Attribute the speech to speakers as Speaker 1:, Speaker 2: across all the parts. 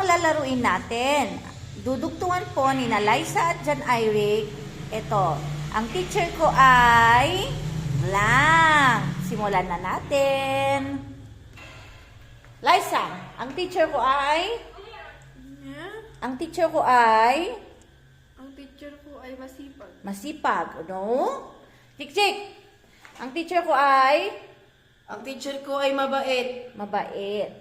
Speaker 1: lalaruin natin? Dudugtungan po ni na Liza at John Iric. Ito, ang teacher ko ay blank. Simulan na natin. Liza, ang teacher ko ay? Ang teacher ko ay?
Speaker 2: Ang teacher ko ay masipag.
Speaker 1: Masipag, no? Chik-chik, ang teacher ko ay?
Speaker 3: Ang teacher ko ay mabait.
Speaker 1: Mabait.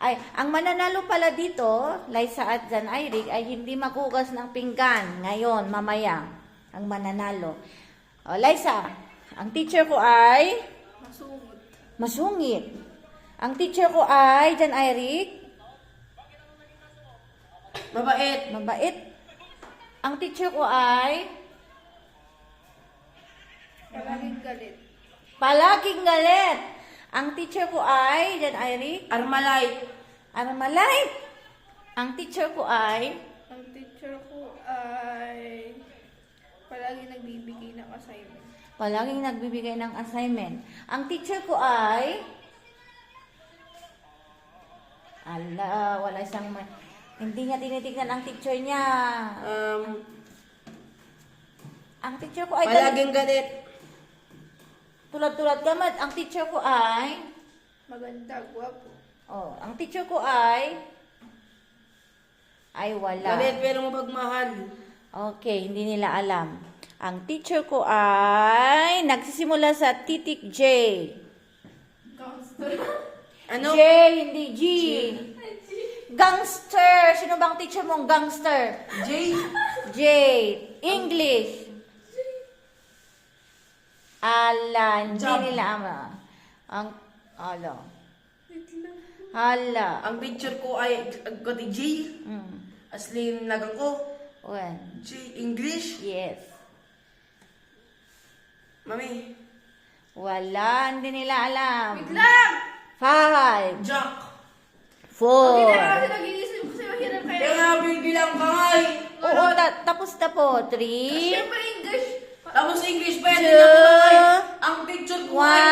Speaker 1: Ay, ang mananalo pala dito, Liza at John Iric, ay hindi maghugas ng pinggan ngayon, mamaya. Ang mananalo. O, Liza, ang teacher ko ay?
Speaker 2: Masungit.
Speaker 1: Masungit. Ang teacher ko ay, John Iric?
Speaker 3: Mabait.
Speaker 1: Mabait. Ang teacher ko ay?
Speaker 2: Palaging galit.
Speaker 1: Palaging galit. Ang teacher ko ay, John Iric?
Speaker 3: Armalite.
Speaker 1: Armalite. Ang teacher ko ay?
Speaker 2: Ang teacher ko ay palaging nagbibigay ng assignment.
Speaker 1: Palaging nagbibigay ng assignment. Ang teacher ko ay? Ala, wala siyang... Hindi niya tinitignan ang teacher niya. Ang teacher ko ay...
Speaker 3: Palaging galit.
Speaker 1: Tulad-tulad gamad. Ang teacher ko ay...
Speaker 2: Maganda, guwapo.
Speaker 1: Oh, ang teacher ko ay... Ay, wala.
Speaker 3: Galit pero mapagmahal.
Speaker 1: Okay, hindi nila alam. Ang teacher ko ay... Nagsisimula sa titik J.
Speaker 2: Gangster.
Speaker 3: Ano?
Speaker 1: J, hindi G. Gangster. Sino bang teacher mong gangster?
Speaker 3: J.
Speaker 1: J. English. Ala, hindi
Speaker 3: Job.
Speaker 1: nila ama. Ala. Hala.
Speaker 3: Ang teacher ko ay J.
Speaker 1: Mm.
Speaker 3: Aslin lagang ko.
Speaker 1: Well,
Speaker 3: J. English.
Speaker 1: yes.
Speaker 3: Mami.
Speaker 1: Wala, hindi nila alam.
Speaker 2: Wait lang!
Speaker 1: 5,
Speaker 3: Jack.
Speaker 1: 4.
Speaker 2: Hindi na kasi nag-iisip kasi mahirap kayo.
Speaker 3: Kaya nga bibilang ka nga eh.
Speaker 1: Oo, tapos na po. 3,
Speaker 2: Siyempre English.
Speaker 3: Tapos English pa yan.
Speaker 1: Two.
Speaker 3: Ang teacher ko ay...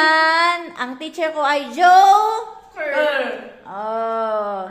Speaker 1: 1. Ang teacher ko ay Joe.
Speaker 2: Curl.
Speaker 1: Oh.